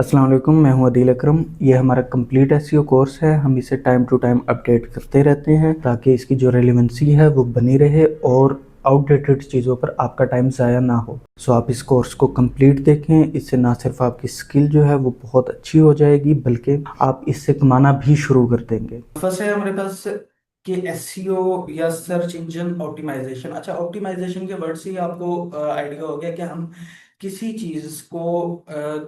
अस्सलाम वालेकुम, मैं हूं अदील अकरम। ये हमारा कंप्लीट एसईओ कोर्स है। हम इसे टाइम टू टाइम अपडेट करते रहते हैं ताकि इसकी जो रेलेवेंसी है वो बनी रहे और आउटडेटेड चीज़ों पर आपका टाइम ज़ाया ना हो। सो आप इस कोर्स को कंप्लीट देखें। इससे ना सिर्फ आपकी स्किल जो है वो बहुत अच्छी हो जाएगी बल्कि आप इससे कमाना भी शुरू कर देंगे। फर्स्ट है हमारे पास कि एसईओ या सर्च इंजन ऑप्टिमाइजेशन। अच्छा, ऑप्टिमाइजेशन के वर्ड से ही आपको आइडिया हो गया कि हम किसी चीज को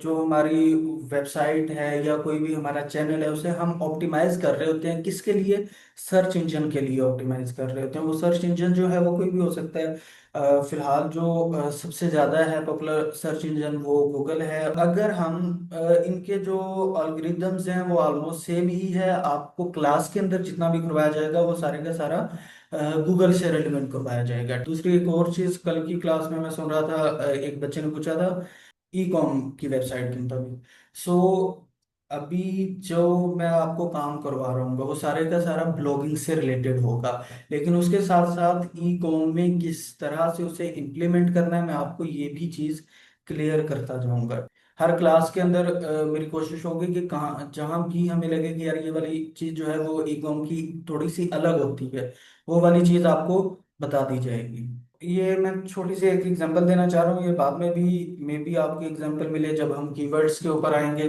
जो हमारी वेबसाइट है या कोई भी हमारा चैनल है उसे हम ऑप्टिमाइज कर रहे होते हैं। किसके लिए? सर्च इंजन के लिए ऑप्टिमाइज कर रहे होते हैं। वो सर्च इंजन जो है वो कोई भी हो सकता है। फिलहाल जो सबसे ज्यादा है पॉपुलर सर्च इंजन वो गूगल है। अगर हम इनके जो एल्गोरिदम्स हैं वो ऑलमोस्ट सेम ही है। आपको क्लास के अंदर जितना भी करवाया जाएगा वो सारे का सारा गूगल से रेलिवेंट करवाया जाएगा। दूसरी एक और चीज, कल की क्लास में मैं सुन रहा था, एक बच्चे ने पूछा था ई कॉम की वेबसाइट के मुताबिक। सो अभी जो मैं आपको काम करवा रहा हूँ वो सारे का सारा ब्लॉगिंग से रिलेटेड होगा, लेकिन उसके साथ साथ ई कॉम में किस तरह से उसे इम्प्लीमेंट करना है मैं आपको ये भी चीज क्लियर करता जाऊंगा। हर क्लास के अंदर मेरी कोशिश होगी कि कहाँ जहाँ भी हमें लगे कि यार ये वाली चीज जो है वो ई कॉम की थोड़ी सी अलग होती है, वो वाली चीज आपको बता दी जाएगी। ये मैं छोटी सी एक एग्जांपल देना चाह रहा हूँ, ये बाद में भी मे बी आपको एग्जांपल मिले जब हम कीवर्ड्स के ऊपर आएंगे।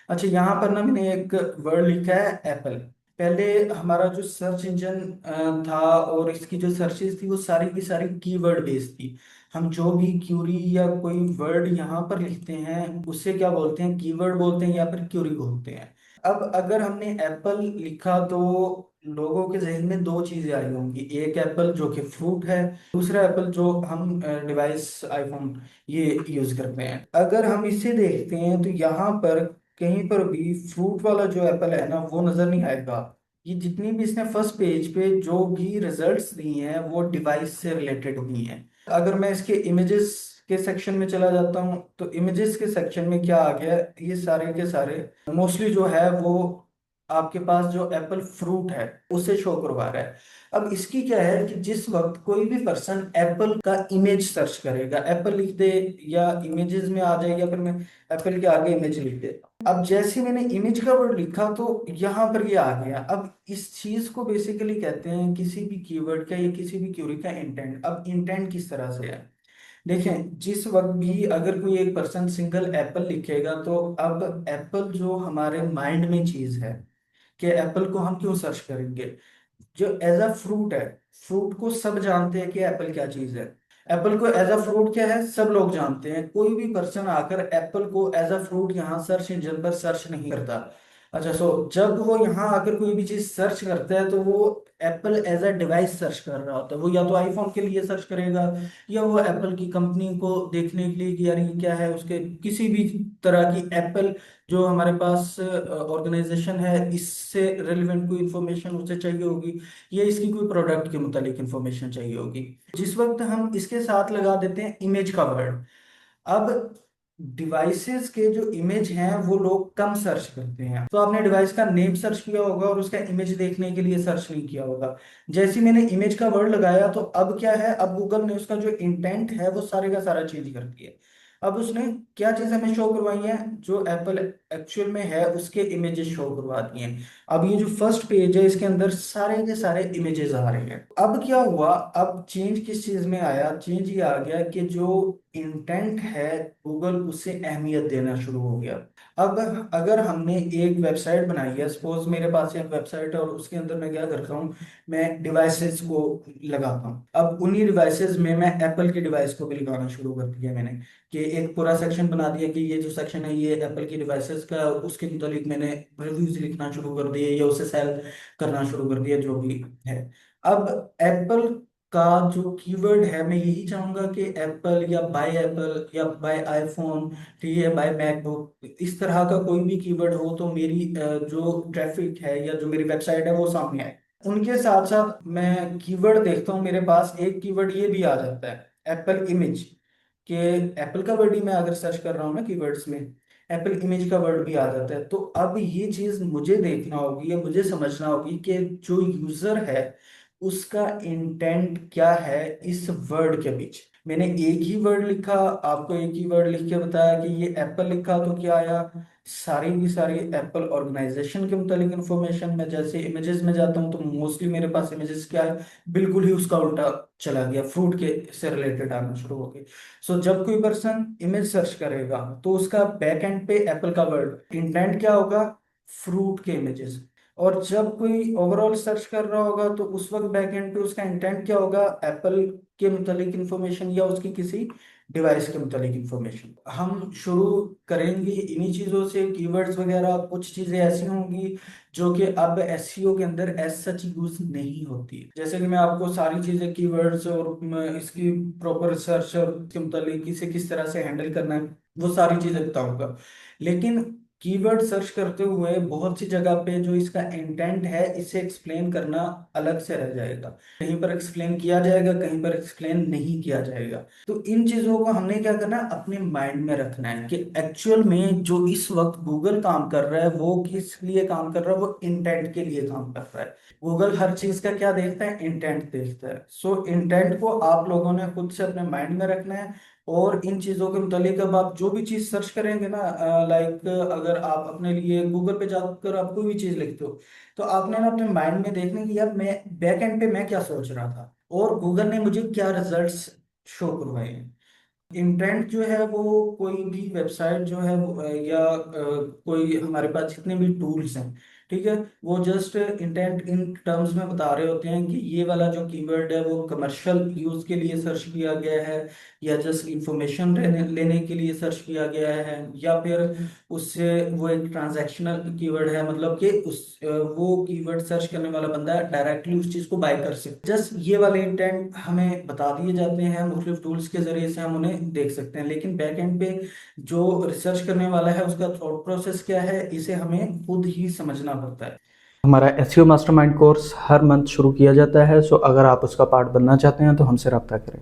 अच्छा, यहाँ पर ना मैंने एक वर्ड लिखा है एप्पल। पहले हमारा जो सर्च इंजन था और इसकी जो सर्चेस थी वो सारी की सारी कीवर्ड बेस्ड थी। हम जो भी क्यूरी या कोई वर्ड यहाँ पर लिखते हैं उसे क्या बोलते हैं? कीवर्ड बोलते हैं या फिर क्यूरी बोलते हैं। अब अगर हमने एप्पल लिखा तो लोगों के जहन में दो चीजें आई होंगी। एक एप्पल जो कि फ्रूट है, दूसरा एप्पल जो हम डिवाइस आईफोन ये यूज करते हैं। अगर हम इसे देखते हैं तो यहाँ पर कहीं पर भी फ्रूट वाला जो एप्पल है ना वो नजर नहीं आएगा। ये जितनी भी इसने फर्स्ट पेज पे जो भी रिजल्ट्स दिए हैं वो डिवाइस से रिलेटेड दिए हैं। अगर मैं इसके इमेजेस के सेक्शन में चला जाता हूँ तो इमेजेस के सेक्शन में क्या आ गया, ये सारे के सारे मोस्टली जो है वो आपके पास जो एप्पल फ्रूट है उसे शो करवा रहा है। अब इसकी क्या है कि जिस वक्त कोई भी पर्सन एप्पल का इमेज सर्च करेगा, एप्पल लिख दे या इमेजेस में आ जाए या फिर मैं एप्पल के आगे इमेज लिख दे। अब जैसे मैंने इमेज का वर्ड लिखा तो यहाँ पर ये आ गया। अब इस चीज को बेसिकली कहते हैं किसी भी कीवर्ड का या किसी भी क्वेरी का इंटेंट। अब इंटेंट किस तरह से है देखें, जिस वक्त भी अगर कोई एक पर्सन सिंगल एप्पल लिखेगा तो अब एप्पल जो हमारे माइंड में चीज है कि एप्पल को हम क्यों सर्च करेंगे। जो एज अ फ्रूट है, फ्रूट को सब जानते हैं कि एप्पल क्या चीज है। एप्पल को एज अ फ्रूट क्या है सब लोग जानते हैं। कोई भी पर्सन आकर एप्पल को एज अ फ्रूट यहाँ सर्च इंजन पर सर्च नहीं करता। अच्छा, सो जब वो यहाँ आकर कोई भी चीज सर्च करता है तो वो Apple as a device search कर रहा होता है। वो या तो आईफोन के लिए सर्च करेगा या वो एप्पल की कंपनी को देखने के लिए कि यार ये क्या है, उसके किसी भी तरह की एप्पल जो हमारे पास ऑर्गेनाइजेशन है इससे रिलेवेंट कोई इंफॉर्मेशन उसे चाहिए होगी या इसकी कोई प्रोडक्ट के मुतालिक इंफॉर्मेशन चाहिए होगी। जिस वक्त हम इसके साथ लगा देते हैं इमेज का वर्ड, अब डिवाइसेस के जो इमेज हैं वो लोग कम सर्च करते हैं। तो आपने डिवाइस का नेम सर्च किया होगा और उसका इमेज देखने के लिए सर्च नहीं किया होगा। जैसे ही मैंने इमेज का वर्ड लगाया तो अब क्या है, अब गूगल ने उसका जो इंटेंट है वो सारे का सारा चेंज कर दिया। अब उसने क्या चीज हमें शो करवाई है, जो एप्पल एक्चुअल में है उसके इमेजेस शो करवा दिए हैं। अब ये जो फर्स्ट पेज है इसके अंदर सारे के सारे इमेजेस आ रहे हैं। अब क्या हुआ, अब चेंज किस चीज में आया? चेंज ये आ गया कि जो इंटेंट है गूगल उसे अहमियत देना शुरू हो गया। अब अगर हमने एक वेबसाइट बनाई है, सपोज मेरे पास एक वेबसाइट है और उसके अंदर मैं क्या करता हूँ, मैं डिवाइसेस को लगाता हूँ। अब उन्हीं डिवाइसेस में मैं एप्पल की डिवाइस को भी लगाना शुरू कर दिया मैंने, कि एक पूरा सेक्शन बना दिया कि ये जो सेक्शन है ये एप्पल की डिवाइसेस का, उसके मुतालिक मैंने रिव्यूज लिखना शुरू कर दिए या उसे सेल करना शुरू कर दिया जो भी है। अब एप्पल का जो कीवर्ड है मैं यही चाहूंगा कि एप्पल या बाय आईफोन, ठीक है, बाय मैकबुक, इस तरह का कोई भी कीवर्ड हो तो मेरी जो ट्रैफिक है या जो मेरी वेबसाइट है वो सामने आए। उनके साथ साथ मैं कीवर्ड देखता हूँ, मेरे पास एक कीवर्ड ये भी आ जाता है एप्पल इमेज, कि एप्पल का वर्ड ही मैं अगर सर्च कर रहा हूँ ना कीवर्ड्स में, एप्पल इमेज का वर्ड भी आ जाता है। तो अब ये चीज मुझे देखना होगी या मुझे समझना होगी कि जो यूजर है उसका इंटेंट क्या है इस वर्ड के बीच। मैंने एक ही वर्ड लिखा, आपको एक ही वर्ड लिख के बताया कि ये एप्पल लिखा तो क्या आया, सारी की सारी एप्पल ऑर्गेनाइजेशन के मुतालिक इंफॉर्मेशन। मैं जैसे इमेजेस में जाता हूँ तो मोस्टली मेरे पास इमेजेस क्या है, बिल्कुल ही उसका उल्टा चला गया, फ्रूट के से रिलेटेड आना शुरू हो गई। सो जब कोई पर्सन इमेज सर्च करेगा तो उसका बैक एंड पे एप्पल का वर्ड इंटेंट क्या होगा, फ्रूट के इमेजेस। और जब कोई ओवरऑल सर्च कर रहा होगा तो उस वक्त बैक एंड पे उसका इंटेंट क्या होगा, एप्पल के मुतालिक इंफॉर्मेशन या उसकी किसी डिवाइस के मुतालिक इंफॉर्मेशन। हम शुरू करेंगे इन्हीं चीज़ों से, कीवर्ड्स वगैरह कुछ चीज़ें ऐसी होंगी जो कि अब एसईओ के अंदर एज सच यूज नहीं होती। जैसे कि मैं आपको सारी चीज़ें कीवर्ड्स और इसकी प्रॉपर रिसर्च और इसके मुतालिक इसे किस तरह से हैंडल करना है वो सारी चीज़ें बताऊंगा। लेकिन कीवर्ड सर्च करते हुए बहुत सी जगह पे जो इसका इंटेंट है इसे एक्सप्लेन करना अलग से रह जाएगा। कहीं पर एक्सप्लेन किया जाएगा, कहीं पर एक्सप्लेन नहीं किया जाएगा। तो इन चीजों को हमने क्या करना है, अपने माइंड में रखना है कि एक्चुअल में जो इस वक्त गूगल काम कर रहा है वो किस लिए काम कर रहा है, वो इंटेंट के लिए काम कर रहा है। गूगल हर चीज का क्या देखता है, इंटेंट देखता है। सो इंटेंट को आप लोगों ने खुद से अपने माइंड में रखना है। और इन चीजों के मुतालिक अब आप जो भी चीज सर्च करेंगे ना, लाइक अगर आप अपने लिए गूगल पे जाकर आप कोई भी चीज लिखते हो तो आपने ना अपने माइंड में देखना कि यार मैं बैक एंड पे मैं क्या सोच रहा था और गूगल ने मुझे क्या रिजल्ट्स शो करवाए हैं। इंटेंट जो है वो कोई भी वेबसाइट जो है या कोई हमारे पास जितने भी टूल्स हैं, ठीक है, वो जस्ट इंटेंट इन टर्म्स में बता रहे होते हैं कि ये वाला जो कीवर्ड है वो कमर्शियल यूज के लिए सर्च किया गया है या जस्ट इंफॉर्मेशन लेने के लिए सर्च किया गया है, या फिर उससे वो एक ट्रांजैक्शनल कीवर्ड है, मतलब कि वो कीवर्ड सर्च करने वाला बंदा डायरेक्टली उस चीज को बाय कर सकते। जस्ट ये वाले इंटेंट हमें बता दिए जाते हैं, मुख्तलिफ टूल्स के जरिए से हम उन्हें देख सकते हैं। लेकिन बैक एंड पे जो रिसर्च करने वाला है उसका थॉट प्रोसेस क्या है, इसे हमें खुद ही समझना पड़ता है। हमारा एसईओ मास्टरमाइंड कोर्स हर मंथ शुरू किया जाता है, सो अगर आप उसका पार्ट बनना चाहते हैं तो हमसे रब्ता करें।